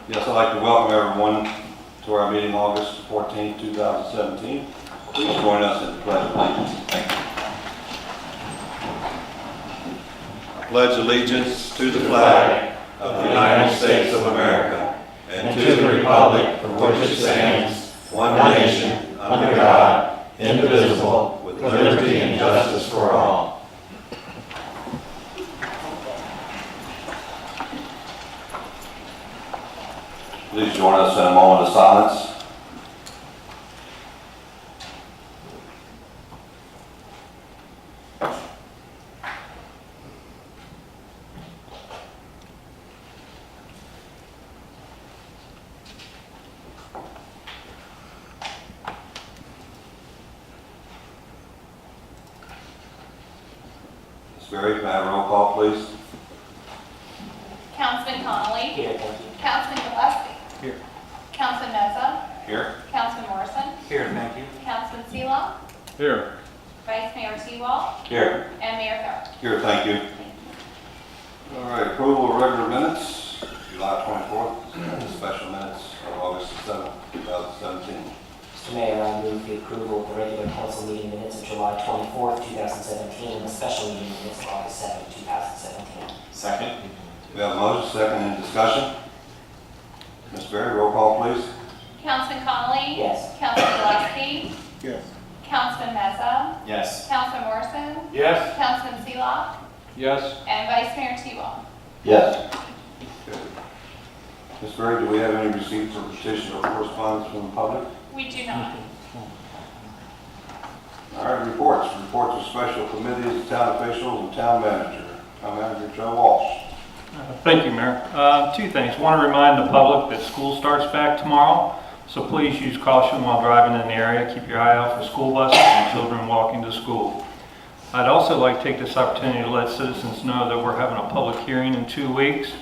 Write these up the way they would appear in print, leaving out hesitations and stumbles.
Yes, I'd like to welcome everyone to our meeting August 14, 2017. Please join us in the Pledge of Allegiance. Thank you. I pledge allegiance to the flag of the United States of America and to the republic for which it stands, one nation, under God, indivisible, with liberty and justice for all. Please join us in a moment of silence. Ms. Berry, can I have a roll call, please? Councilman Connolly. Here, thank you. Councilman Gillespie. Here. Councilman Meza. Here. Councilman Morrison. Here, thank you. Councilman Seelow. Here. Vice Mayor Sewell. Here. And Mayor Thurman. Here, thank you. All right, approval of regular minutes, July 24th, and special minutes of August 7th, 2017. Mr. Mayor, I move the approval of the regular council meeting minutes of July 24th, 2017, and the special meeting minutes of August 7th, 2017. Second. We have a motion, second, in discussion. Ms. Berry, roll call, please. Councilman Connolly. Yes. Councilman Gillespie. Yes. Councilman Meza. Yes. Councilman Morrison. Yes. Councilman Seelow. Yes. And Vice Mayor Sewell. Yes. Ms. Berry, do we have any receipts or petitions or correspondence from the public? We do not. All right, reports. Reports of special committees, town officials, and town manager. Town manager Joe Walsh. Thank you, Mayor. Two things. Want to remind the public that school starts back tomorrow, so please use caution while driving in the area. Keep your eye out for school buses and children walking to school. I'd also like to take this opportunity to let citizens know that we're having a public hearing in 2 weeks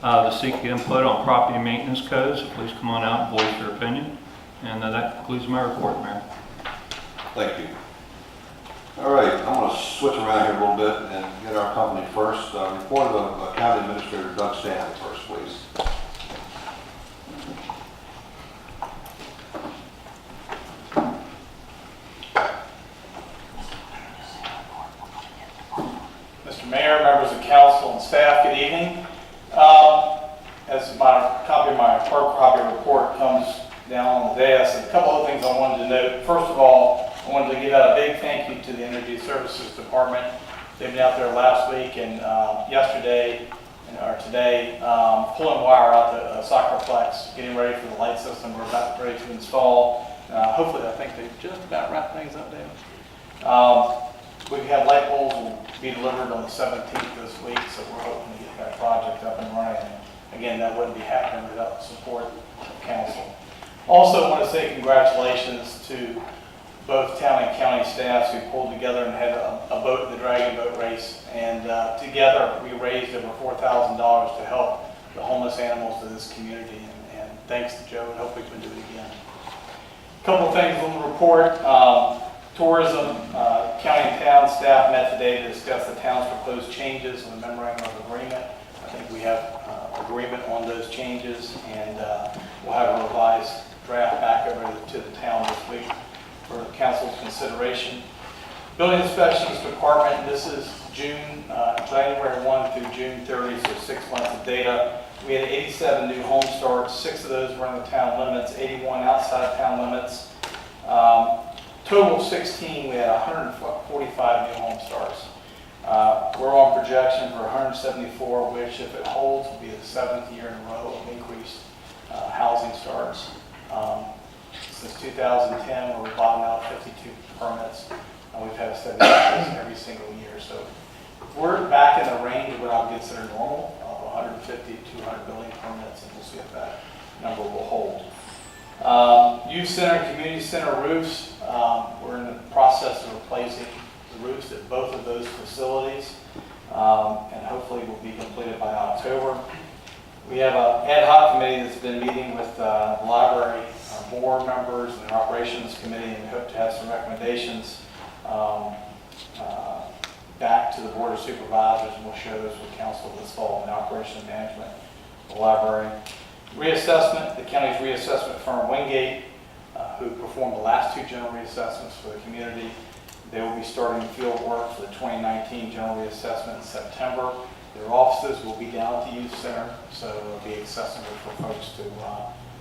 to seek input on property maintenance codes. So please come on out and voice your opinion. And that concludes my report, Mayor. Thank you. All right, I'm going to switch around here a little bit and get our company first. Report of County Administrator Doug Stanley first, please. Mr. Mayor, members of council and staff, good evening. As my copy of my hard copy report comes down on the dais, a couple of things I wanted to note. First of all, I wanted to give out a big thank you to the Energy Services Department. They've been out there last week and yesterday, or today, pulling wire out the Soccerplex, getting ready for the light system we're about ready to install. Hopefully, I think they've just about wrapped things up, David. We have light poles will be delivered on the 17th this week, so we're hoping to get that project up and running. Again, that wouldn't be happening without the support of council. Also, I want to say congratulations to both town and county staffs who pulled together and had a boat in the Dragon Boat Race. And together, we raised over $4,000 to help the homeless animals of this community. And thanks to Joe, and hope we can do it again. A couple of things on the report. Tourism, county and town staff met today to discuss the town's proposed changes in the memorandum of agreement. I think we have agreement on those changes, and we'll have a revised draft back over to the town this week for the council's consideration. Building Inspections Department, this is January 1 through June 30, so 6 months of data. We had 87 new home starts, 6 of those were in the town limits, 81 outside town limits. Total of 16, we had 145 new home starts. We're on projection for 174, which if it holds will be the 7th year in a row of increased housing starts. Since 2010, where we bottomed out 52 permits, and we've had a steady increase every single year. So we're back in the range of what I would consider normal, of 150 to 200 building permits, and we'll see if that number will hold. Youth Center and Community Center roofs, we're in the process of replacing the roofs at both of those facilities, and hopefully will be completed by October. We have an ad hoc committee that's been meeting with the library board members and the operations committee, and we hope to have some recommendations back to the Board of Supervisors, and we'll share those with council this fall in the operation and management of the library. Reassessment, the county's reassessment firm Wingate, who performed the last two general reassessments for the community. They will be starting field work for the 2019 general reassessment in September. Their offices will be down at the youth center, so it'll be accessible for folks to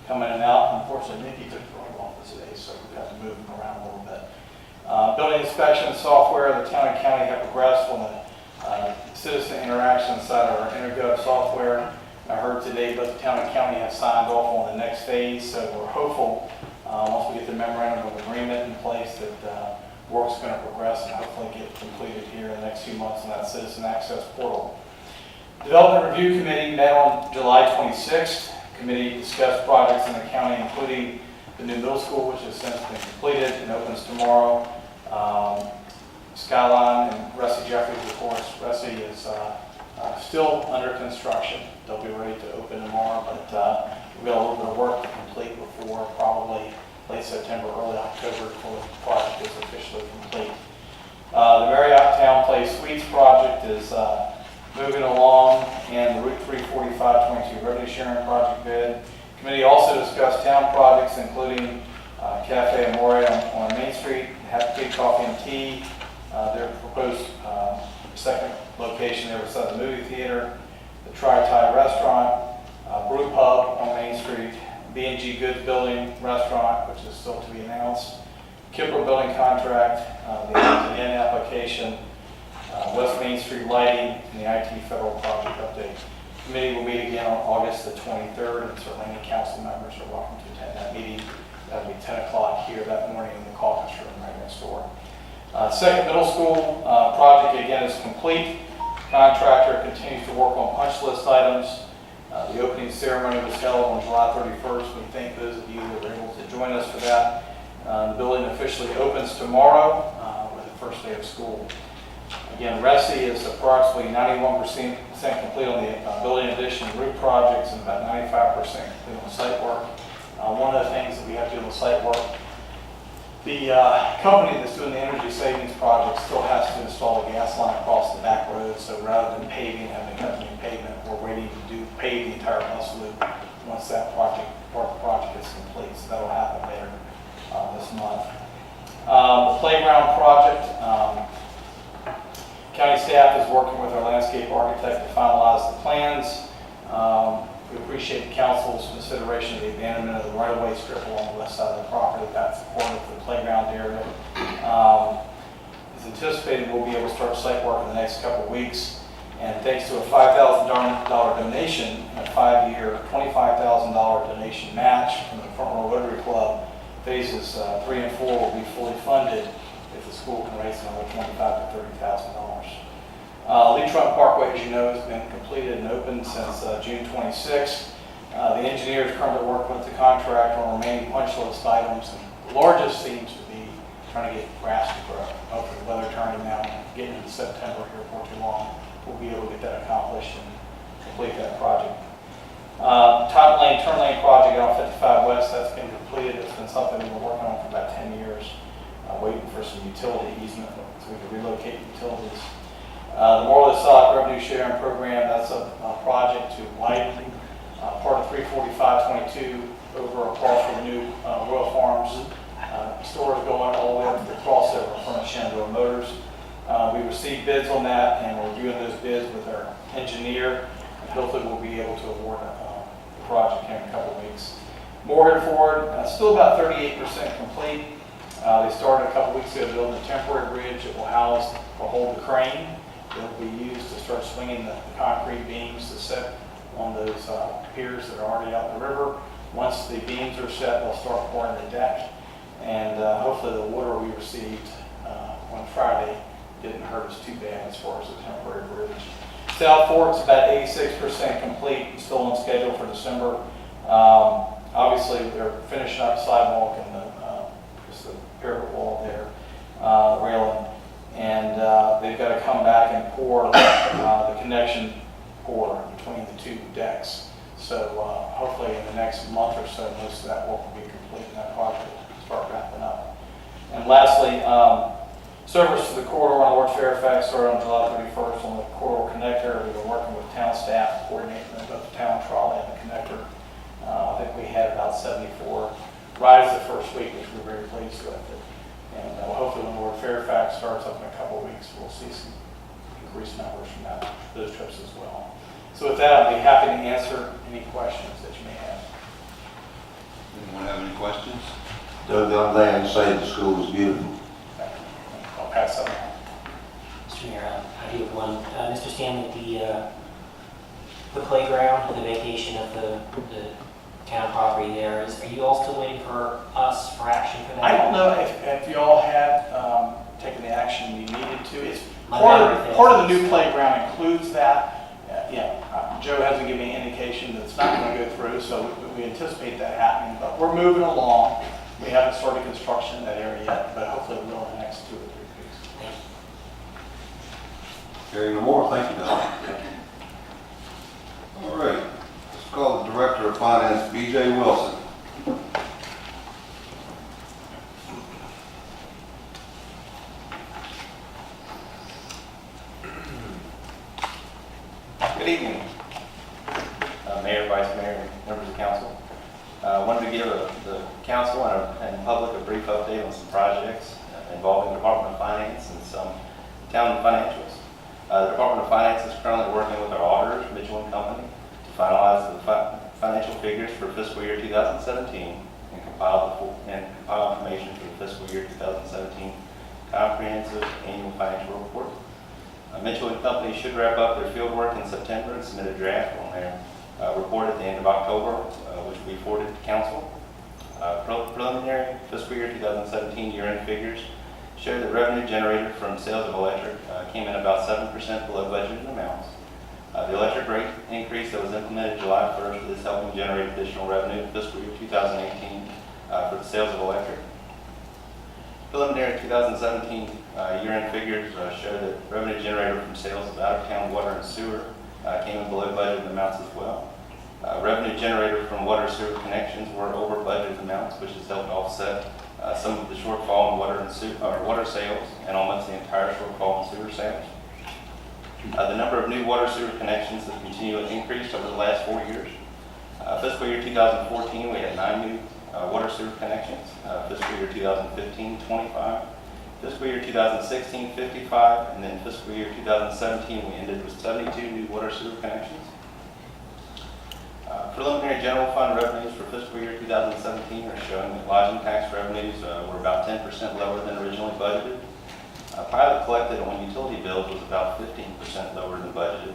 come in and out. Unfortunately, Nikki took the wrong office today, so we've had to move them around a little bit. Building inspection software, the town and county have progressed on the citizen interaction side of our InterGov software. I heard today that the town and county have signed off on the next phase, so we're hopeful, once we get the memorandum of agreement in place, that work's going to progress and hopefully get completed here in the next few months on that citizen access portal. Development Review Committee met on July 26th. Committee discussed projects in the county, including the new middle school, which has since been completed and opens tomorrow. Skyline and Ressie Jeffries, of course. Ressie is still under construction. They'll be ready to open tomorrow, but we've got a little bit of work to complete before probably late September, early October before the project is officially complete. The Marriott Town Place Suites project is moving along, and the Route 345-22 revenue sharing project bid. Committee also discussed town projects, including Cafe Amore on Main Street, Happy Tea Coffee and Tea, their proposed second location there beside the movie theater, the Tri-Tie Restaurant, Brew Pub on Main Street, B&G Goods Building Restaurant, which is still to be announced, Kipper Building Contract, the N application, West Main Street Lighting, and the IT Federal Project Update. Committee will meet again on August the 23rd, and certainly any council members are welcome to attend that meeting. That'll be 10 o'clock here that morning in the caucus room right next door. Second middle school project again is complete. Contractor continues to work on punch list items. The opening ceremony was held on July 31st. We thank those of you that were able to join us for that. The building officially opens tomorrow with the first day of school. Again, Ressie is approximately 91% complete on the building addition and roof projects and about 95% complete on the site work. One of the things that we have to do on the site work, the company that's doing the energy savings project still has to install a gas line across the back road. So rather than paving, having the company pavement, we're waiting to pave the entire bus loop once that part of the project is complete. So that'll happen later this month. The playground project. County staff is working with our landscape architect to finalize the plans. We appreciate the council's consideration of the abandonment of the right-of-way strip along the west side of the property. That's part of the playground area. It's anticipated we'll be able to start site work in the next couple of weeks. And thanks to a $5,000 donation and a 5-year $25,000 donation match from the Front Row Rotary Club, phases 3 and 4 will be fully funded if the school can raise another $25,000 to $30,000. Lee Trump Parkway, as you know, has been completed and opened since June 26th. The engineers currently working with the contractor on remaining punch list items. And the largest seems to be trying to get grass to grow. Hopefully the weather turning now and getting into September here before too long, we'll be able to get that accomplished and complete that project. Top lane, turn lane project out 55 West, that's been completed. It's been something we've been working on for about 10 years, waiting for some utility easement so we can relocate utilities. The Moreland Solid Revenue Sharing Program, that's a project to widen part of 345-22 over across from the new Royal Farms stores going all the way up to the crossover in front of Shenandoah Motors. We received bids on that and we're reviewing those bids with our engineer. And hopefully we'll be able to award the project here in a couple of weeks. Morgan Ford, still about 38% complete. They started a couple weeks ago building a temporary bridge that will hold the crane. It'll be used to start swinging the concrete beams to set on those piers that are already out in the river. Once the beams are set, they'll start pouring the deck. And hopefully the water we received on Friday didn't hurt us too bad as far as the temporary bridge. South Fork's about 86% complete, still on schedule for December. Obviously, they're finishing up sidewalk and just the parapet wall there, railing. And they've got to come back and pour the connection pour between the two decks. So hopefully in the next month or so, most of that work will be complete and that project will start wrapping up. And lastly, service to the corridor on North Fairfax started on July 31st on the corridor connector. We've been working with town staff, coordinating both the town trolley and the connector. we had about 74 rides the first week, which we're very pleased with. And hopefully when Lord Fairfax starts up in a couple of weeks, we'll see some increased numbers from those trips as well. So with that, I'd be happy to answer any questions that you may have. Anyone have any questions? Doug, the other day I say the school is beautiful. I'll pass that on. Mr. Mayor, I do have one. Mr. Stanley, the playground, the vacation of the town property there, are you all still waiting for us for action for that? I don't know if you all had taken the action you needed to. It's My part memory of the fails. new playground includes that. Joe hasn't given me any indication that it's not going to go through, so we anticipate that happening. But we're moving along. We haven't started construction in that area yet, but hopefully we will in the next 2 or 3 weeks. Hearing no more, thank you, Don. All right, let's call the Director of Finance, B.J. Wilson. Good evening, Mayor, Vice Mayor, and members of council. I wanted to give the council and public a brief update on some projects involving the Department of Finance and some town financials. The Department of Finance is currently working with our auditors, Mitchell & Company, to finalize the financial figures for fiscal year 2017 and compile information for the fiscal year 2017 comprehensive annual financial report. Mitchell & Company should wrap up their field work in September and submit a draft on their report at the end of October, which will be forwarded to council. Preliminary fiscal year 2017 year-end figures show that revenue generated from sales of electric came in about 7% below budgeted amounts. The electric rate increase that was implemented July 1st is helping generate additional revenue in fiscal year 2018 for the sales of electric. Preliminary 2017 year-end figures show that revenue generated from sales of out-of-town water and sewer came in below budgeted amounts as well. Revenue generated from water sewer connections were over budgeted amounts, which has helped offset some of the shortfall in water sales and almost the entire shortfall in sewer sales. The number of new water sewer connections has continued to increase over the last 4 years. Fiscal year 2014, we had 9 new water sewer connections. Fiscal year 2015, 25. Fiscal year 2016, 55. And then fiscal year 2017, we ended with 72 new water sewer connections. Preliminary general fund revenues for fiscal year 2017 are showing that lodging tax revenues were about 10% lower than originally budgeted. Pilot collected on utility bills was about 15% lower than budgeted.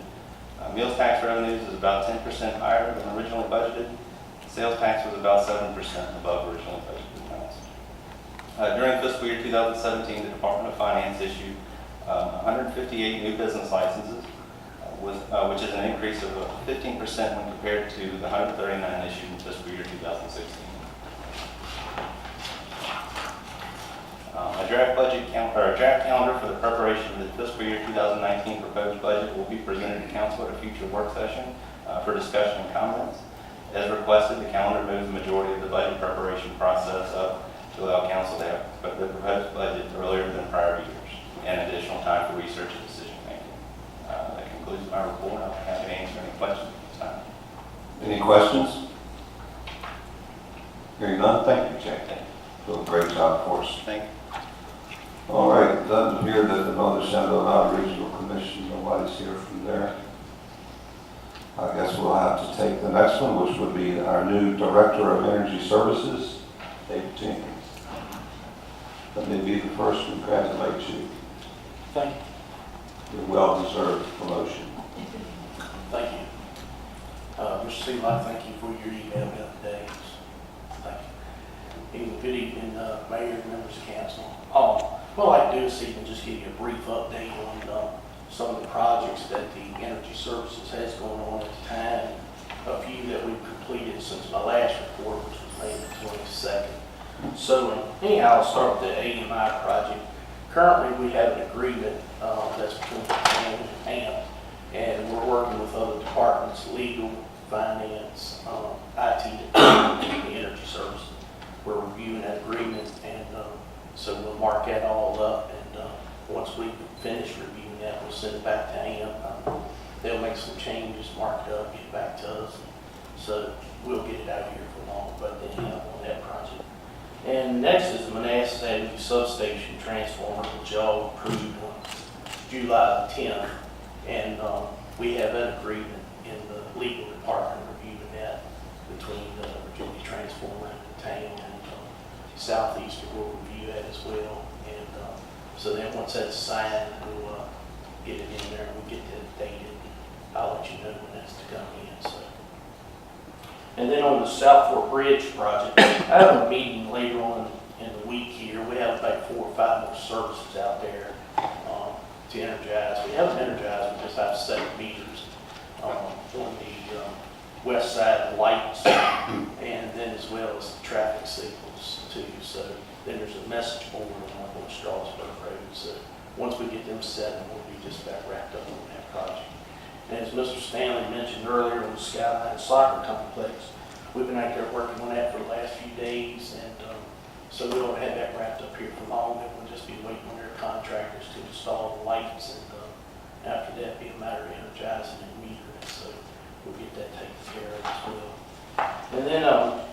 Meals tax revenues is about 10% higher than originally budgeted. Sales tax was about 7% above originally budgeted amounts. During fiscal year 2017, the Department of Finance issued 158 new business licenses, which is an increase of 15% when compared to the 139 issued in fiscal year 2016. A draft calendar for the preparation of the fiscal year 2019 proposed budget will be presented to council at a future work session for discussion and comments. As requested, the calendar moves the majority of the budget preparation process up to allow council to have the proposed budget earlier than prior years and additional time for research and decision making. That concludes my report. I'll be happy to answer any questions at this time. Any questions? Hearing none, thank you, Jack. Doing a great job for us. Thank you. All right, it doesn't appear that another Shenandoah Valley Regional Commission, nobody's here from there. I guess we'll have to take the next one, which would be our new Director of Energy Services, David Jenkins. Let me be the first to congratulate you. Thank you. Your well-deserved promotion. Thank you. Mr. Seeley, thank you for your email the other day. Thank you. Good evening, Mayor and members of council. What I'd like to do this evening, just give you a brief update on some of the projects that the Energy Services has going on at the time. A few that we've completed since my last report, which was made the 22nd. So anyhow, I'll start with the AMI project. Currently, we have an agreement that's between the town and AMP, and we're working with other departments, legal, finance, IT, and the Energy Services. We're reviewing that agreement, and so we'll mark that all up, and once we finish reviewing that, we'll send it back to AMP. They'll make some changes, mark it up, get it back to us. So we'll get it out here for long, but then on that project. And next is the Manassas Avenue Substation Transformer, which y'all approved on July 10th. And we have that agreement in the legal department reviewing that between the Virginia Transformer and the town, and Southeastern will review that as well. And so then once that's signed, we'll get it in there and we'll get that dated. I'll let you know when that's to come in. So. And then on the South Fork Bridge project, I have a meeting later on in the week here. We have about 4 or 5 more services out there to energize. We haven't energized, we just have 7 meters on the west side of the lights, and then as well as the traffic signals too. So then there's a message board on Strasburg Road. So once we get them set, we'll be just about wrapped up on that project. And as Mr. Stanley mentioned earlier on the Skyline Soccer Complex, we've been out there working on that for the last few days, and so we don't have that wrapped up here for long. We'll just be waiting on their contractors to install the lights, and after that, be a matter of energizing and metering. So we'll get that taken care of as well. And then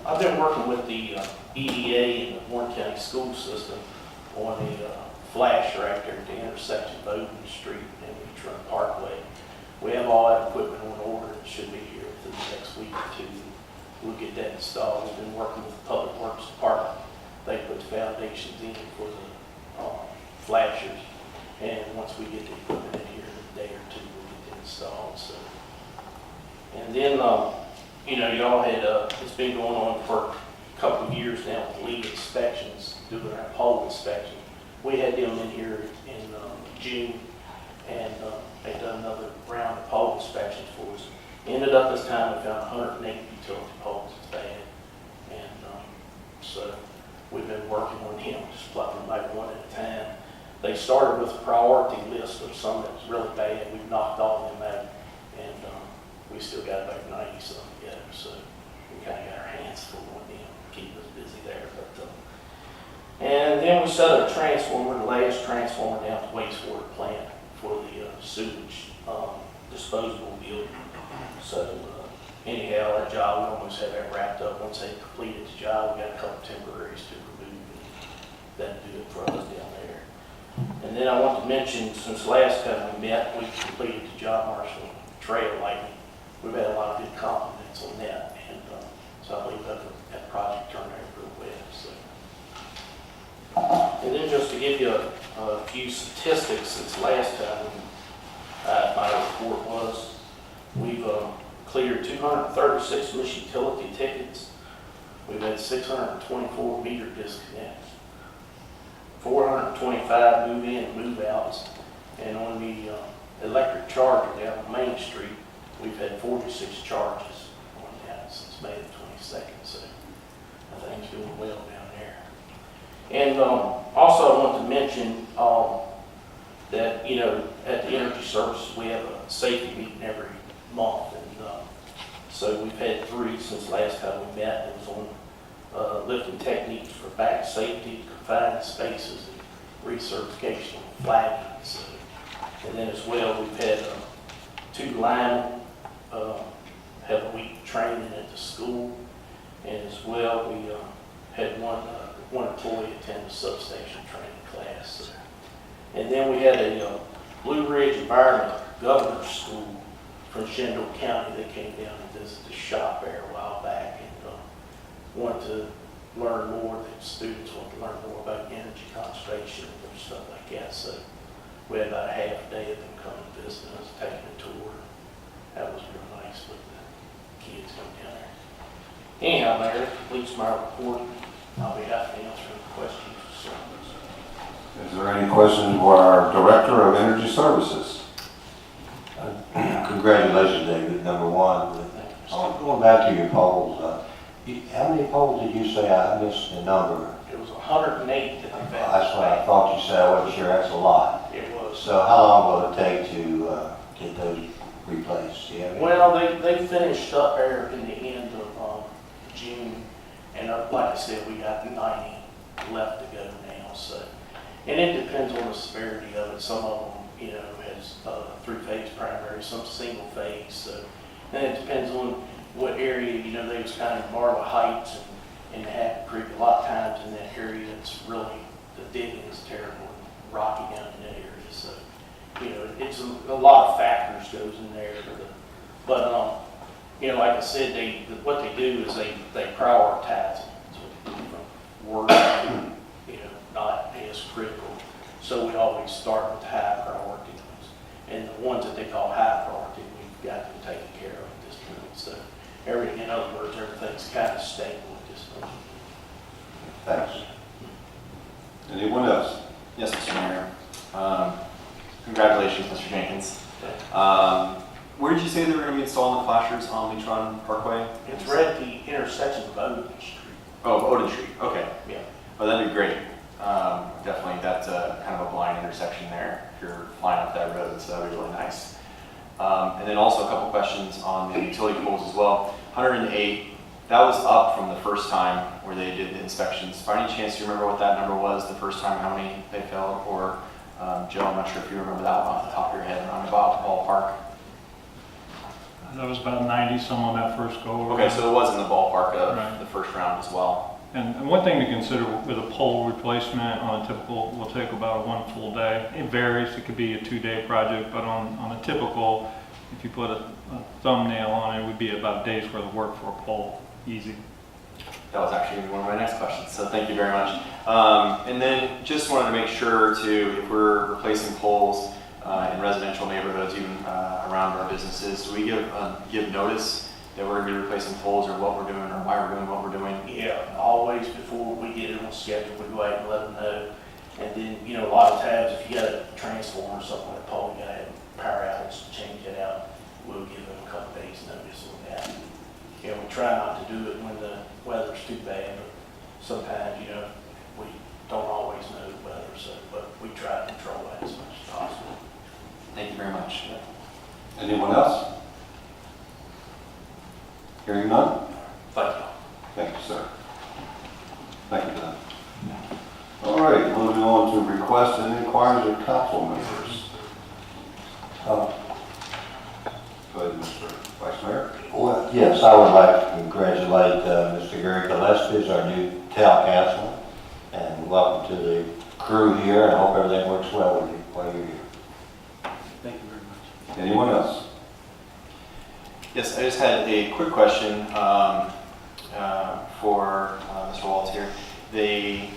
I've been working with the EDA and the Warren County School System on the flash right there at the intersection of Bowden Street and Beach Parkway. We have all that equipment on order. It should be here within the next week or 2. We'll get that installed. We've been working with the Public Works Department. They put the foundations in for the flashers. And once we get the equipment in here in a day or 2, we'll get them installed. So. And then, you know, y'all had, it's been going on for a couple of years now with lead inspections, doing our pole inspection. We had them in here in June, and they done another round of pole inspections for us. Ended up this time we found 108 utility poles. It's bad. And so we've been working on them, just plucking them out one at a time. They started with a priority list of some that was really bad. We've knocked all of them out, and we still got about 90 some together. So we kind of got our hands full on them, keep us busy there. But and then we set up a transformer, the last transformer down at the wastewater plant for the sewage disposable building. So anyhow, that job, we almost had that wrapped up. Once they completed the job, we got a couple temporaries to remove, and that'd do it for us down there. And then I want to mention, since last time we met, we completed the John Marshall Trail lighting. We've had a lot of good compliments on that, and so I believe that project turned out real well. So. And then just to give you a few statistics since last time my report was, we've cleared 236 missing utility tickets. We've had 624 meter disconnects, 425 move-in and move-outs, and on the electric charger down on Main Street, we've had 46 charges on that since May the 22nd. So I think it's doing well down there. And also I want to mention that, you know, at the Energy Services, we have a safety meeting every month. And so we've had 3 since last time we met. It was on lifting techniques for back safety, confined spaces, and recertification and flagging. So, and then as well, we've had 2 linemen have a week of training at the school. And as well, we had one employee attend the substation training class. So. And then we had a Blue Ridge Environment Governor's School from Shenandoah County. They came down and visited the shop there a while back and wanted to learn more. The students wanted to learn more about energy conservation and stuff like that. So we had about a half a day of them coming to visit us, taking a tour. That was real nice with the kids coming down there. Anyhow, Mayor, that completes my report. I'll be happy to answer any questions. Is there any questions for our Director of Energy Services? Congratulations, David, number one. Going back to your polls, how many polls did you say? I missed the number. It was 108 that they found. That's what I thought you said. I wasn't sure. That's a lot. It was. So how long will it take to get those replaced? Well, they finished up there in the end of June, and like I said, we got 90 left to go now. So, and it depends on the severity of it. Some of them, you know, has 3-phase primary, some single phase. So, and it depends on what area, you know, they was kind of Marla Heights and Happy Creek. A lot of times in that area, it's really, the digging is terrible, rocky down in that area. So, you know, it's a lot of factors goes in there for the, but, you know, like I said, what they do is they prioritize it. So from work to, you know, not as critical. So we always start with high priority ones. And the ones that they call high priority, we've got them taken care of at this point. So everything, in other words, everything's kind of stable at this point. Thanks. Anyone else? Yes, Mr. Mayor. Congratulations, Mr. Jenkins. Where did you say they were going to be installing the flashers on Leitron Parkway? It's right at the intersection of Odin Street. Oh, Odin Street, okay. Yeah. Oh, that'd be great. Definitely, that's kind of a blind intersection there if you're flying up that road, so that'd be really nice. And then also a couple questions on the utility poles as well. 108, that was up from the first time where they did the inspections. By any chance, do you remember what that number was the first time, how many they failed? Or, Joe, I'm not sure if you remember that one off the top of your head, around about ballpark. That was about 90 some on that first go. Okay, so it was in the ballpark of Right. the first round as well. And one thing to consider with a pole replacement on a typical will take about 1 full day. It varies, it could be a 2-day project, but on a typical, if you put a thumbnail on it, it would be about a day's worth of work for a pole, easy. That was actually one of my next questions, so thank you very much. And then just wanted to make sure to, if we're replacing poles in residential neighborhoods, even around our businesses, do we give notice that we're going to be replacing poles, or what we're doing, or why we're doing what we're doing? Yeah, always before we get it on schedule, we go ahead and let them know. And then, you know, a lot of times if you got a transformer or something on the pole, you gotta have power outage to change it out. We'll give them a couple days notice on that. You know, we try not to do it when the weather's too bad, but sometimes, you know, we don't always know the weather, so, but we try to control that as much as possible. Thank you very much. Anyone else? Hearing none? Thank you. Thank you, sir. Thank you, Don. All right, moving on to requests and inquiries of council members. Go ahead, Mr. Vice Mayor. Well, yes, I would like to congratulate Mr. Gary Gillespie as our new town councilman, and welcome to the crew here, and I hope everything works well with you while you're here. Thank you very much. Anyone else? Yes, I just had a quick question for Mr. Waltz here. The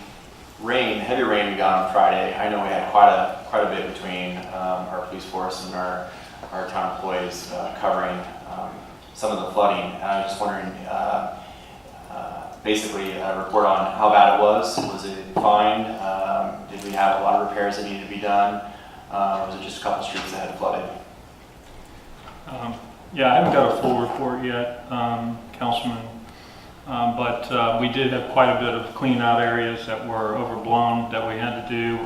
heavy rain we got on Friday, I know we had quite a bit between our police force and our town employees covering some of the flooding. And I was just wondering, basically, a report on how bad it was. Was it fine? Did we have a lot of repairs that needed to be done? Or was it just a couple streets that had flooded? Yeah, I haven't got a full report yet, Councilman, but we did have quite a bit of clean out areas that were overblown that we had to do.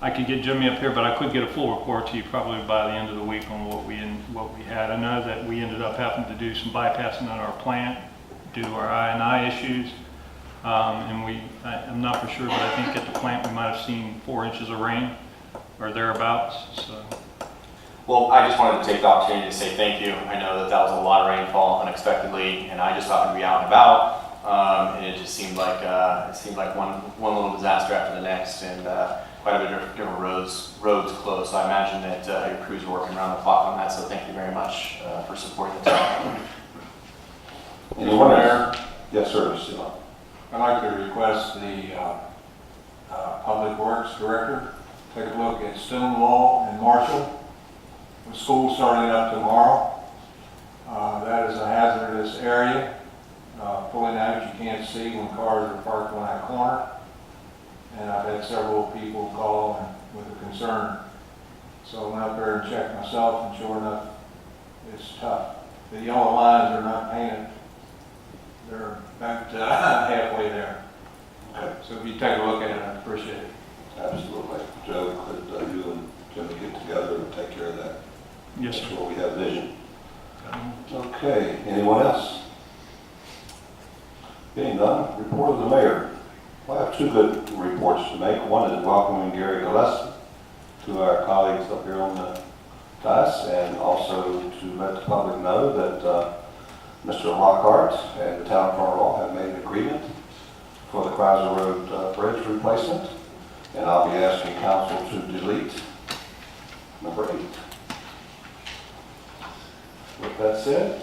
I could get Jimmy up here, but I could get a full report to you probably by the end of the week on what we had. I know that we ended up having to do some bypassing at our plant due to our I&I issues. And I'm not for sure, but I think at the plant we might have seen 4 inches of rain or thereabouts. So. Well, I just wanted to take the opportunity to say thank you. I know that was a lot of rainfall unexpectedly, and I just happened to be out and about, and it just seemed like one little disaster after the next, and quite a bit of different roads closed. So I imagine that your crews are working around the clock on that. So thank you very much for supporting the town. Anyone else? Yes, sir, Mr. Dillon. I'd like to request the Public Works Director take a look at Stonewall and Marshall. With school starting up tomorrow, that is a hazardous area. Pulling out, you can't see when cars are parked on that corner. And I've had several people call with a concern. So I went up there and checked myself, and sure enough, it's tough. The yellow lines are not painted. They're about halfway there. Okay. So if you take a look at it, I'd appreciate it. Absolutely. Joe, could you and Jimmy get together and take care of that? Yes, Make sir. sure we have vision. Okay, anyone else? Being done, report of the mayor. Well, I have 2 good reports to make. One is welcoming Gary Gillespie to our colleagues up here on the dais, and also to let the public know that Mr. Lockhart and the town of Cornwall have made an agreement for the Chrysler Road Bridge replacement, and I'll be asking council to delete number 8. With that said,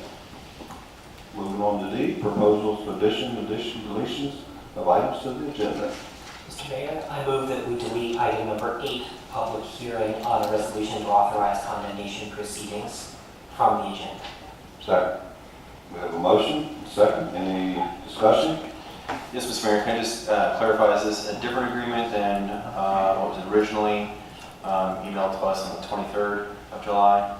moving on to D, proposals for deletions of items to the agenda. Mr. Mayor, I move that we delete item number 8, public hearing on a resolution to authorize condemnation proceedings from the agenda. Second. We have a motion, second. Any discussion? Yes, Mr. Mayor, can I just clarify, is this a different agreement than what was originally emailed to us on the 23rd of July?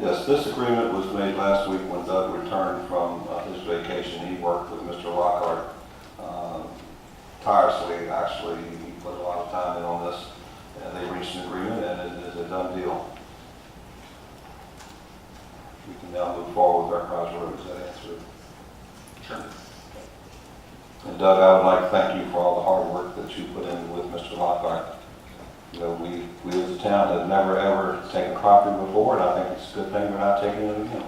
Yes, this agreement was made last week when Doug returned from his vacation. He worked with Mr. Lockhart tirelessly. Actually, he put a lot of time in on this, and they reached an agreement, and it is a done deal. We can now move forward with our Chrysler Road. Does that answer it? Sure. And Doug, I would like to thank you for all the hard work that you put in with Mr. Lockhart. You know, we as a town have never ever taken property before, and I think it's a good thing we're not taking it again.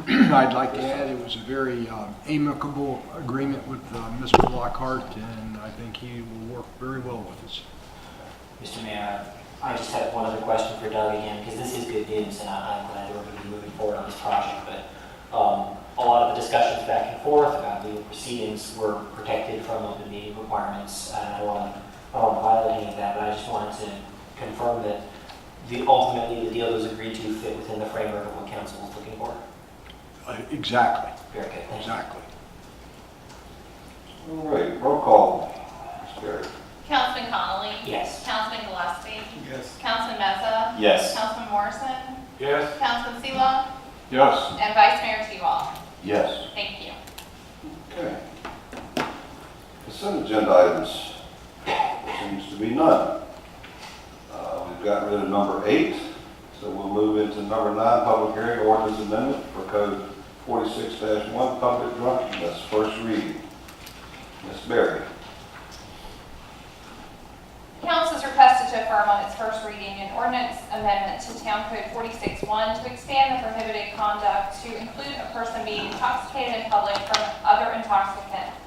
And I'd like to add, it was a very amicable agreement with Mr. Lockhart, and I think he will work very well with us. Mr. Mayor, I just have one other question for Doug again, because this is good news, and I'm glad we're going to be moving forward on this project. But a lot of the discussions back and forth about legal proceedings were protected from open meeting requirements. And I don't want to violate any of that, but I just wanted to confirm that ultimately the deal that was agreed to fit within the framework of what council was looking for. Exactly, Very good, thank you. exactly. All right, roll call. Ms. Berry. Councilman Connolly? Yes. Councilman Gillespie? Yes. Councilman Meza? Yes. Councilman Morrison? Yes. Councilman Seelow? Yes. And Vice Mayor T-Wall? Yes. Thank you. Okay. Consent agenda items. Seems to be none. We've gotten rid of number 8, so we'll move into number 9, public hearing ordinance amendment for code 46-1, public drunkenness, first reading. Ms. Berry. Council is requested to affirm on its first reading an ordinance amendment to Town Code 46-1 to expand the prohibited conduct to include a person being intoxicated in public from other intoxicants,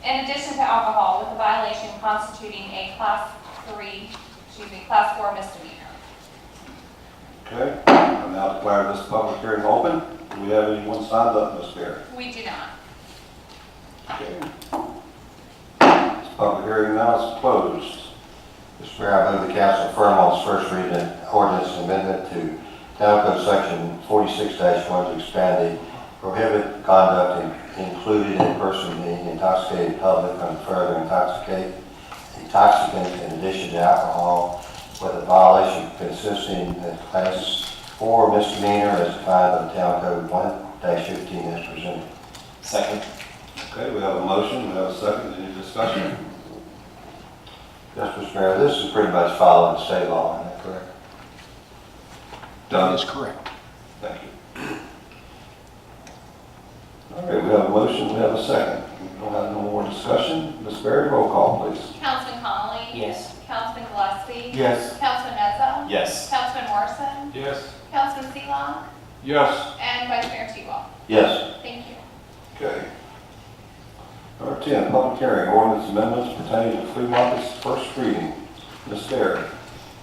in addition to alcohol, with a violation constituting a class 4 misdemeanor. Okay, I now declare this public hearing open. Do we have anyone signed up, Ms. Berry? We do not. Okay. This public hearing now is closed. Mr. Mayor, I move the council affirm on its first reading an ordinance amendment to Town Code Section 46-1 to expand the prohibited conduct included in a person being intoxicated in public from further intoxicant in addition to alcohol, with a violation consisting of class 4 misdemeanor as defined by the Town Code 1-15 as presented. Second. Okay, we have a motion, we have a second. Any discussion? Yes, Mr. Mayor, this is pretty much following state law, isn't that correct? That is correct. Thank you. All right, we have a motion, we have a second. We don't have no more discussion. Ms. Berry, roll call, please. Councilman Connolly? Yes. Councilman Gillespie? Yes. Councilman Meza? Yes. Councilman Morrison? Yes. Councilman Seelow? Yes. And Vice Mayor T-Wall? Yes. Thank you. Okay. Number 10, public hearing, ordinance amendments pertaining to flea markets, first reading. Ms. Berry.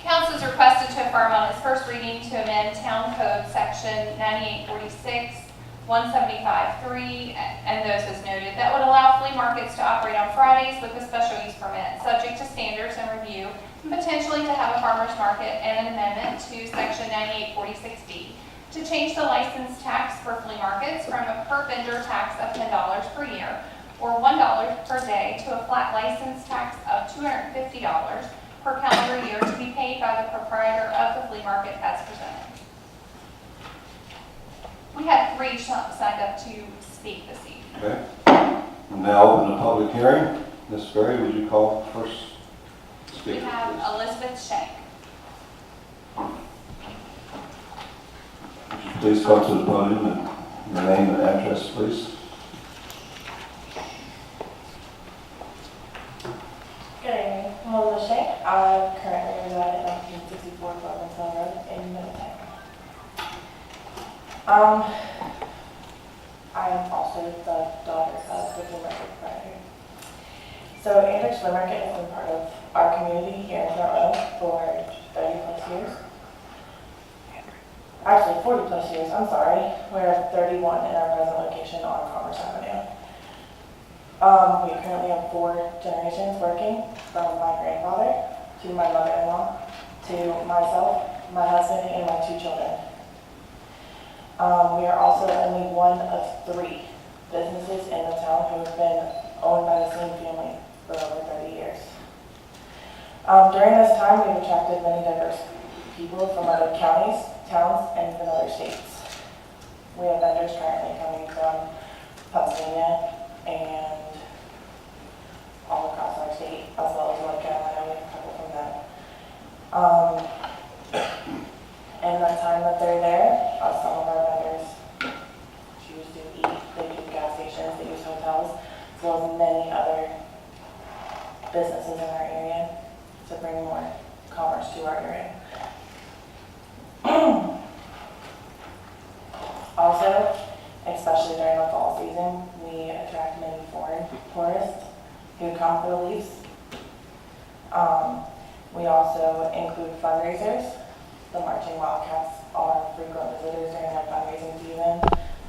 Council is requested to affirm on its first reading to amend Town Code Section 9846, 175.3, and those as noted, that would allow flea markets to operate on Fridays with a special use permit, subject to standards and review, and potentially to have a farmer's market, and an amendment to Section 9846D to change the license tax for flea markets from a per vendor tax of $10 per year, or $1 per day, to a flat license tax of $250 per calendar year to be paid by the proprietor of the flea market as presented. We had 3 signed up to speak this evening. Okay. We'll now open the public hearing. Ms. Berry, would you call the first We speaker, have please? Elizabeth Shank. Would you please come to the podium and your name and address, please? Good evening. I'm Melissa Shank. I currently reside at 1964 Clemens Hill Road in Middletown. I am also the daughter of the flea market proprietor. So Andrews Flea Market has been part of our community here in Front Row for 30 plus years. Actually, 40 plus years, I'm sorry. We're at 31 in our present location on Commerce Avenue. We currently have 4 generations working, from my grandfather to my mother-in-law to myself, my husband, and my 2 children. We are also only one of 3 businesses in the town who have been owned by the same family for over 30 years. During this time, we've attracted many diverse people from other counties, towns, and even other states. We have vendors currently coming from Pennsylvania and all across our state, as well as North Carolina. We have a couple from them. And the time that they're there, some of our vendors choose to eat. They do gas stations, they use hotels, as well as many other businesses in our area to bring more commerce to our area. Also, especially during the fall season, we attract many foreign tourists who come for the leaves. We also include fundraisers. The Marching Wildcats are frequent visitors during our fundraising season.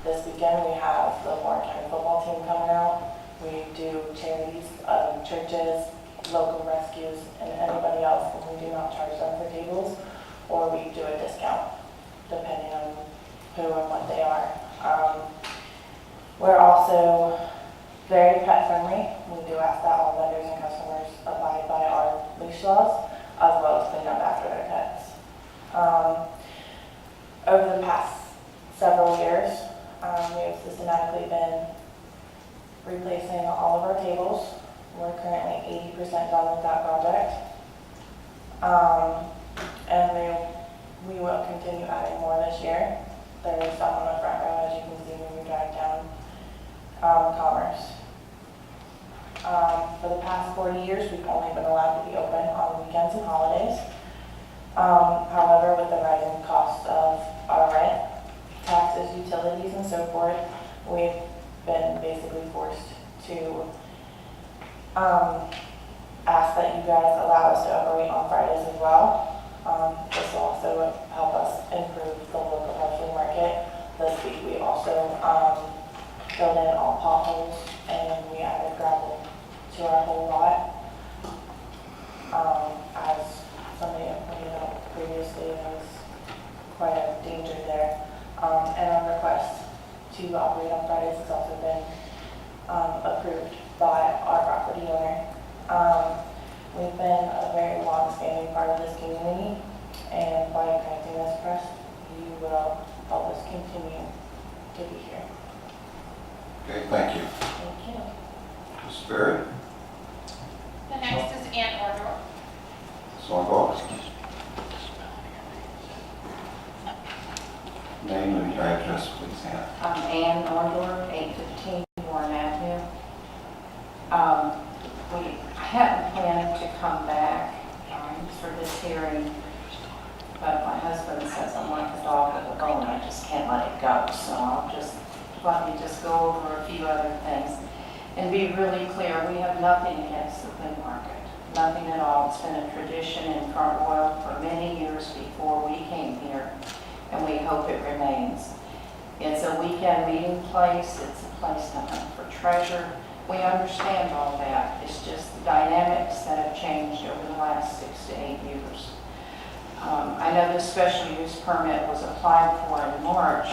This weekend we have the Warren County football team coming out. We do charities, churches, local rescues, and anybody else, and we do not charge them for tables, or we do a discount, depending on who and what they are. We're also very pet friendly. We do ask that all vendors and customers abide by our leash laws, as well as clean up after their pets. Over the past several years, we have systematically been replacing all of our tables. We're currently 80% done with that project. And we will continue adding more this year. There is some on the front row, as you can see when we drive down Commerce. For the past 40 years, we've only been allowed to be open on weekends and holidays. However, with the rising cost of our rent, taxes, utilities, and so forth, we've been basically forced to ask that you guys allow us to operate on Fridays as well. This will also help us improve the look of our flea market. This week we also filled in all potholes and we added gravel to our whole lot. As somebody pointed out previously, there was quite a danger there. And our request to operate on Fridays has also been approved by our property owner. We've been a very long-standing part of this community, and by granting this request, you will help us continue to be here. Okay, thank you. Thank you. Ms. Berry? The next is Ann Ordor. Swanville? Name and address, please, Ann. I'm Ann Orndorff, 815 Warren Avenue. We hadn't planned to come back for this hearing, but my husband says I'm like a dog with a bone. I just can't let it go. So I'll just let me just go over a few other things and be really clear. We have nothing against the flea market, nothing at all. It's been a tradition in Front Royal for many years before we came here, and we hope it remains. It's a weekend meeting place. It's a place to hunt for treasure. We understand all that. It's just the dynamics that have changed over the last 6 to 8 years. I know this special use permit was applied for in March,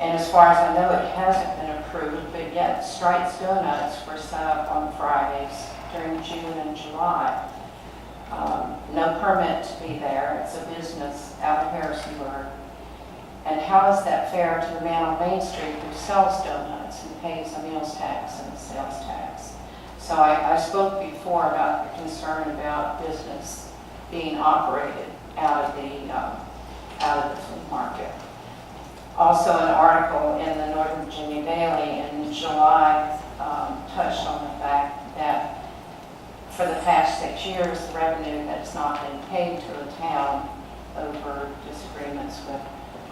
and as far as I know, it hasn't been approved, but yet Stripes Donuts were set up on Fridays during June and July. No permit to be there. It's a business out of Harrisonburg. And how is that fair to the man on Main Street who sells donuts and pays a meals tax and a sales tax? So I spoke before about the concern about business being operated out of the flea market. Also, an article in the Northern Virginia Daily in July touched on the fact that for the past 6 years, the revenue that's not been paid to the town over disagreements with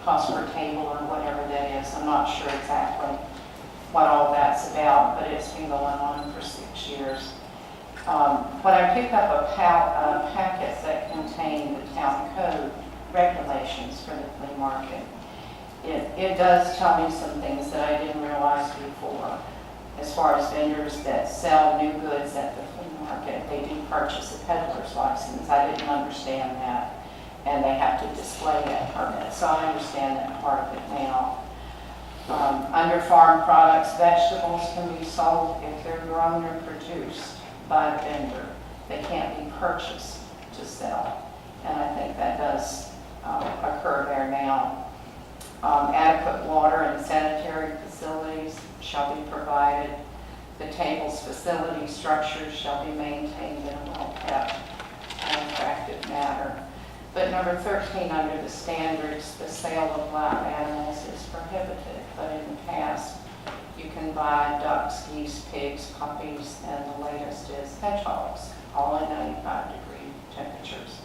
cost per table or whatever that is, I'm not sure exactly, what all that's about, but it's been going on for 6 years. When I picked up a packet that contained the town code regulations for the flea market, it does tell me some things that I didn't realize before. As far as vendors that sell new goods at the flea market, they do purchase a peddler's license. I didn't understand that. And they have to display that permit. So I understand that part of it now. Under farm products, vegetables can be sold if they're grown or produced by the vendor. They can't be purchased to sell. And I think that does occur there now. Adequate water and sanitary facilities shall be provided. The table's facility structures shall be maintained in a well-kept and attractive manner. But number 13, under the standards, the sale of live animals is prohibited. But in the past, you can buy ducks, geese, pigs, puppies, and the latest is hedgehogs, all at 95-degree temperatures.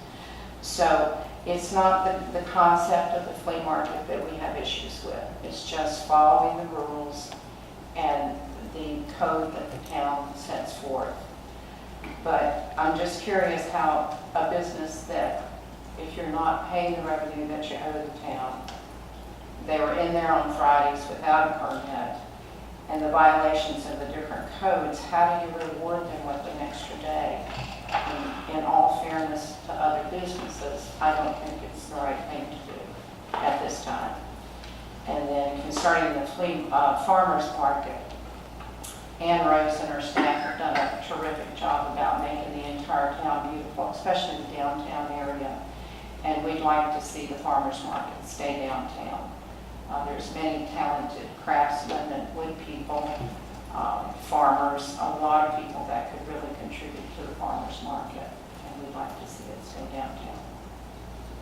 So it's not the concept of the flea market that we have issues with. It's just following the rules and the code that the town sets forth. But I'm just curious how a business that, if you're not paying the revenue that you owe the town, they were in there on Fridays without a permit, and the violations of the different codes, how do you reward them with an extra day? In all fairness to other businesses, I don't think it's the right thing to do at this time. And then concerning the farmers market, Ann Rose and her staff have done a terrific job about making the entire town beautiful, especially the downtown area. And we'd like to see the farmers market stay downtown. There's many talented craftsmen and wood people, farmers, a lot of people that could really contribute to the farmers market. And we'd like to see it stay downtown.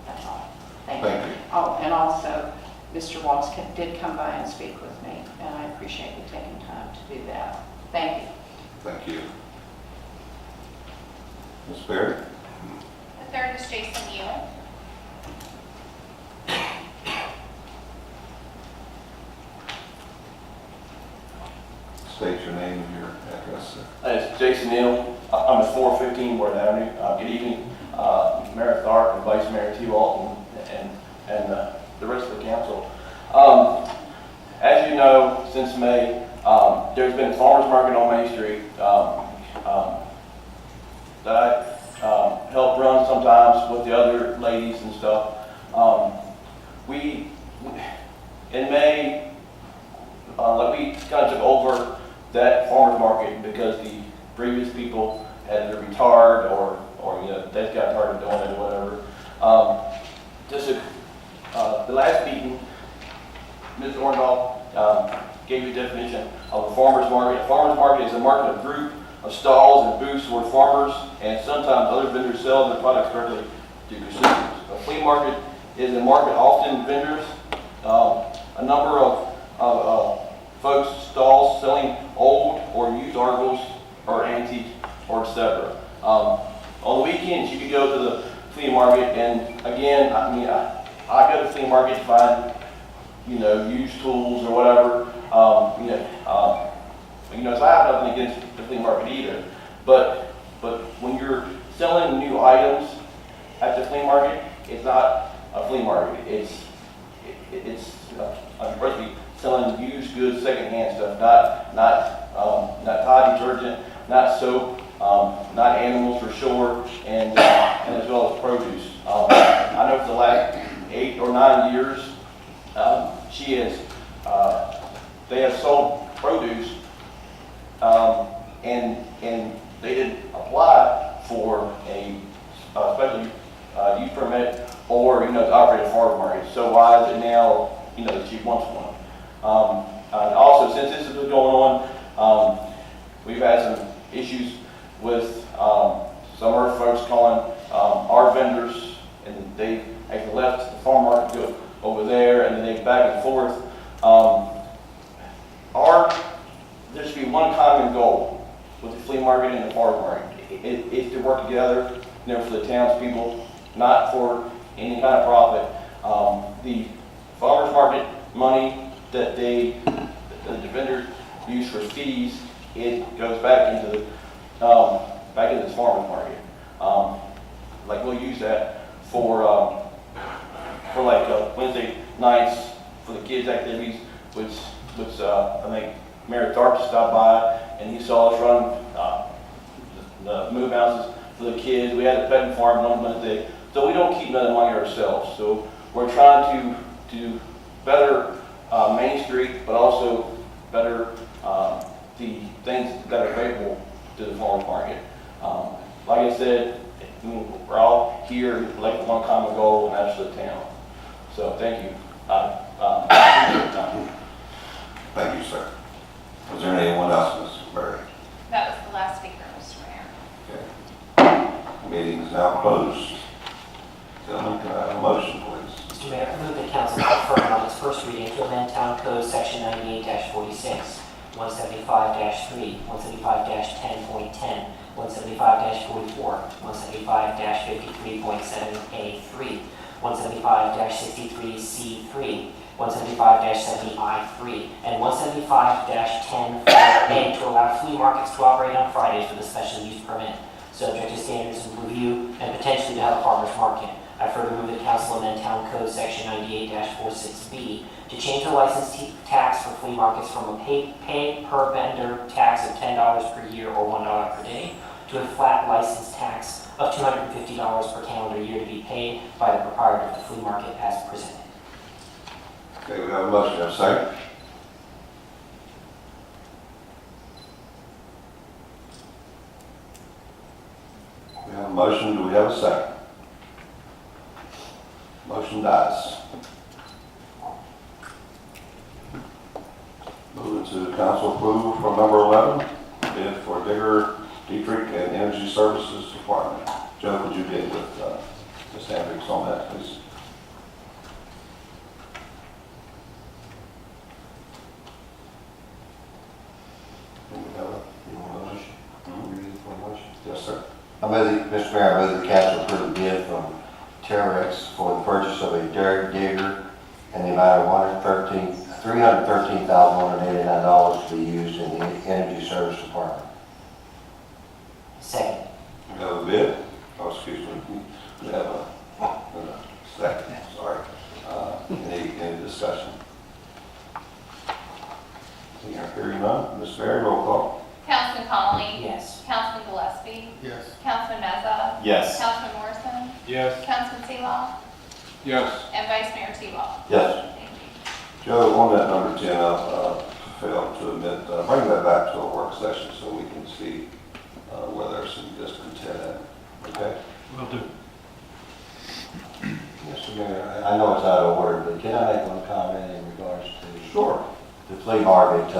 That's all. Thank you. Thank you. Oh, and also, Mr. Walls did come by and speak with me, and I appreciate you taking time to do that. Thank you. Thank you. Ms. Berry? The third is Jason Ewing. State your name and your address, sir. It's Jason Neal. I'm at 415 Ward Avenue. Good evening, Mayor Tharp and Vice Mayor T. Walton and the rest of the council. As you know, since May, there's been a farmers market on Main Street that I help run sometimes with the other ladies and stuff. In May, we kind of took over that farmers market because the previous people had either retired or they got tired of doing it or whatever. The last meeting, Ms. Orndorff gave you a definition of a farmer's market. A farmer's market is a market of group of stalls and booths where farmers and sometimes other vendors sell their products directly to consumers. A flea market is a market often vendors, a number of folks' stalls selling old or used articles or antique or etc. On the weekends, you could go to the flea market, and again, I go to the flea market to find, used tools or whatever. So I have nothing against the flea market either. But when you're selling new items at the flea market, it's not a flea market. It's unfortunately selling used goods, secondhand stuff, not Tide detergent, not soap, not animals for sure, and as well as produce. I know for the last 8 or 9 years, they have sold produce, and they didn't apply for a special use permit or to operate a farmers market. So why is it now that she wants one? And also, since this has been going on, we've had some issues with some of our folks calling our vendors, and they actually left the farm market to go over there, and then they back and forth. There should be one common goal with the flea market and the farm market. It's to work together, for the townspeople, not for any kind of profit. The farmers market money that the vendors fees, it goes back into this farmer's market. Like we'll use that for like Wednesday nights for the kids' activities, which I think Mayor Tharp stopped by and he saw us run the move houses for the kids. We had a pet farm on Wednesday, so we don't keep none of the money ourselves. So we're trying to better Main Street, but also better the things that are available to the farmers market. Like I said, we're all here like one common goal, and that's the town. So thank you. Thank you, sir. Was there anyone else, Mr. Berry? That was the last speaker, Mr. Mayor. Okay. Meeting is now closed. Gentlemen, can I have a motion, please? Mr. Mayor, I move the council confirm on its first reading to amend Town Code Section 98-46, 175-3, 175-10.10, 175-44, 175-53.7A3, 175-63C3, 175-70I3, and 175-10A to allow flea markets to operate on Fridays with a special use permit, subject to standards of review and potentially to have a farmer's market. I further move that council amend Town Code Section 98-46B to change the license tax for flea markets from a pay per vendor tax of $10 per year or $1 per day to a flat license tax of $250 per calendar year to be paid by the proprietor of the flea market as presented. Okay, we have a motion, have a second? We have a motion, do we have a second? Motion dies. Moving to council approval for number 11, bid for Digger, Dietrich, and Energy Services Department. Joe, would you bid with Ms. Hendricks on that, please? Yes, sir. I move, Mr. Mayor, I move the council approve the bid from Terex for the purchase of a Derrick Digger in the amount of $313,189 to be used in the Energy Service Department. Second. We have a bid? Oh, excuse me. We have a second, sorry. Any discussion? Hearing none. Ms. Berry, roll call. Councilman Connolly? Yes. Councilman Gillespie? Yes. Councilman Meza? Yes. Councilman Morrison? Yes. Councilman Seeloff? Yes. And Vice Mayor T-Law? Yes. Thank you. Joe, on that number 10, I failed to admit, bring that back to a work session so we can see where there's some discontent. Okay? Will do. Mr. Mayor, I know it's out of order, but can I make one comment in regards to? Sure. The flea market,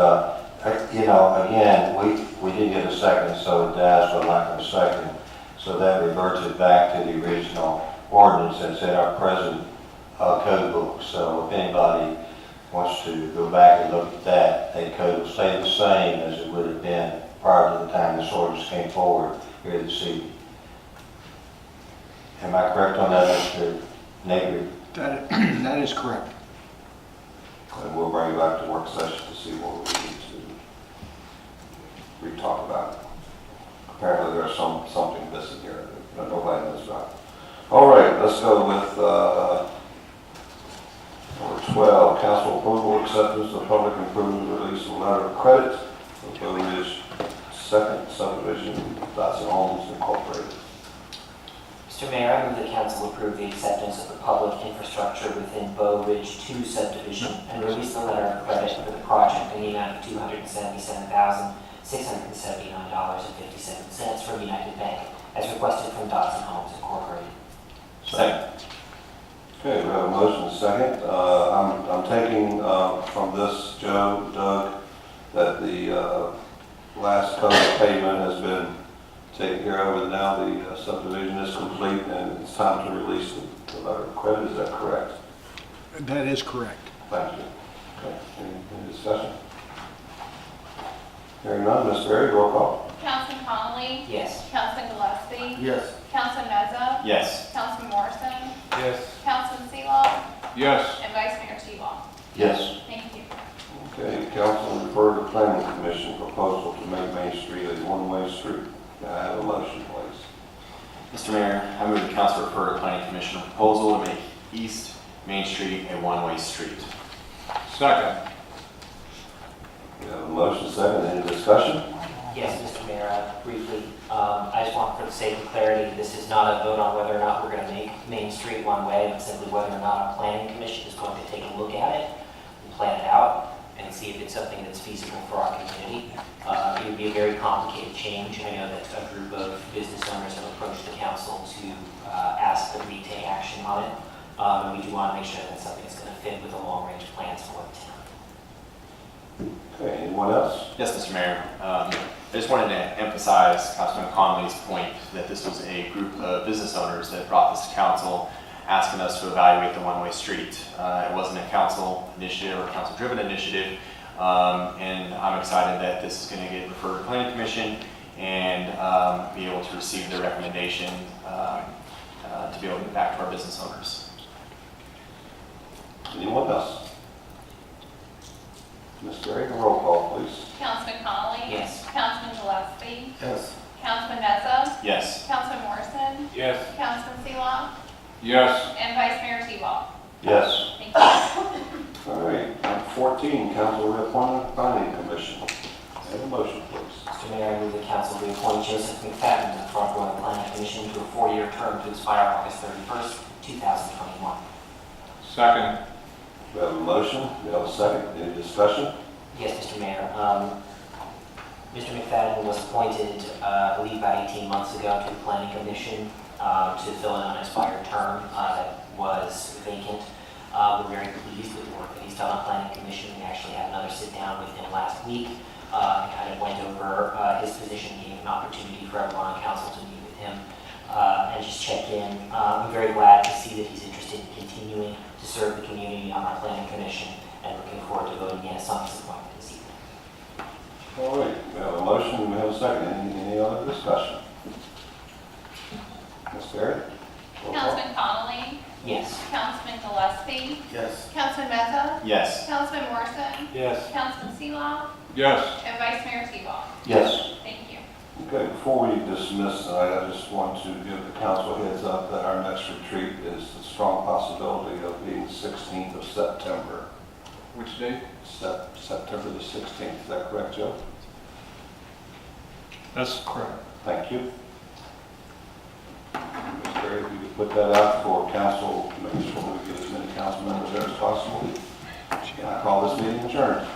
you know, again, we didn't get a second, so it dies for lack of a second. So that reverts it back to the original ordinance that's in our present code book. So if anybody wants to go back and look at that, that code will stay the same as it would have been prior to the time this ordinance came forward here this evening. Am I correct on that, Mr. Nagry? That is correct. And we'll bring it back to work session to see what we need to re-talk about. Apparently there's something missing here that nobody knows about. All right, let's go with number 12, council approval acceptance of public improvement release of letter of credit for Bow Ridge Second Subdivision, Dotson Homes Incorporated. Mr. Mayor, I move the council approve the acceptance of the public infrastructure within Bow Ridge 2 subdivision and release the letter of credit for the project in the amount of $277,679.57 from United Bank, as requested from Dotson Homes Incorporated. Second. Okay, we have a motion and a second. I'm taking from this, Joe, Doug, that the last coat of pavement has been taken care of, and now the subdivision is complete, and it's time to release the letter of credit. Is that correct? That is correct. Thank you. Okay, any discussion? Hearing none, Ms. Berry, roll call. Councilman Connolly? Yes. Councilman Gillespie? Yes. Councilman Meza? Yes. Councilman Morrison? Yes. Councilman Seeloff? Yes. And Vice Mayor T-Law? Yes. Thank you. Okay, council refer to planning commission for group. May I have a motion, please? Mr. Mayor, I move the council refer to planning commission proposal to make East Main Street a one-way street. Second. We have a motion, second, any discussion? Yes, Mr. Mayor, briefly, I just want, for the sake of clarity, this is not a vote on whether or not we're going to make Main Street one way, but simply whether or not a planning commission is going to take a look at it and plan it out and see if it's something that's feasible for our community. It would be a very complicated change. I know that a group of business owners have approached the council to ask that we take action on it. And we do want to make sure that it's something that's going to fit with the long-range plans for the town. Okay, anyone else? Yes, Mr. Mayor. I just wanted to emphasize Councilman Conley's point that this was a group of business owners that brought this to council, asking us to evaluate the one-way street. It wasn't a council initiative or council-driven initiative, and I'm excited that this is going to get referred to Planning Commission and be able to receive their recommendation to be able to get back to our business owners. Anyone else? Ms. Gray, the roll call, please. Councilman Connolly? Yes. Councilman Gillespie? Yes. Councilman Meza? Yes. Councilman Morrison? Yes. Councilman Selah? Yes. And Vice Mayor Tebow? Yes. Thank you. All right, item 14, council reappointment planning commission. Have a motion, please. Mr. Mayor, I move the council reappoint Joseph McFadden to the Front Royal Planning Commission to a 4-year term to expire August 31st, 2021. Second. We have a motion, we have a second, any discussion? Yes, Mr. Mayor. Mr. McFadden was appointed, I believe about 18 months ago to the Planning Commission to fill an unexpired term that was vacant. We're very pleased with the work that he's done on Planning Commission. We actually had another sit down with him last week and kind of went over his position, gave an opportunity for everyone on council to meet with him and just check in. I'm very glad to see that he's interested in continuing to serve the community on our Planning Commission and looking forward to voting yes on his appointment this evening. All right, we have a motion, we have a second, any other discussion? Ms. Barrett? Roll call. Councilman Connolly? Yes. Councilman Gillespie? Yes. Councilman Meza? Yes. Councilman Morrison? Yes. Councilman Selah? Yes. And Vice Mayor Tebow? Yes. Thank you. Okay, before we dismiss tonight, I just want to give the council a heads up that our next retreat is a strong possibility of being the 16th of September. Which date? September the 16th, is that correct, Joe? That's correct. Thank you. Ms. Berry, if you could put that out for council, make sure we get as many council members there as possible. And I call this meeting adjourned.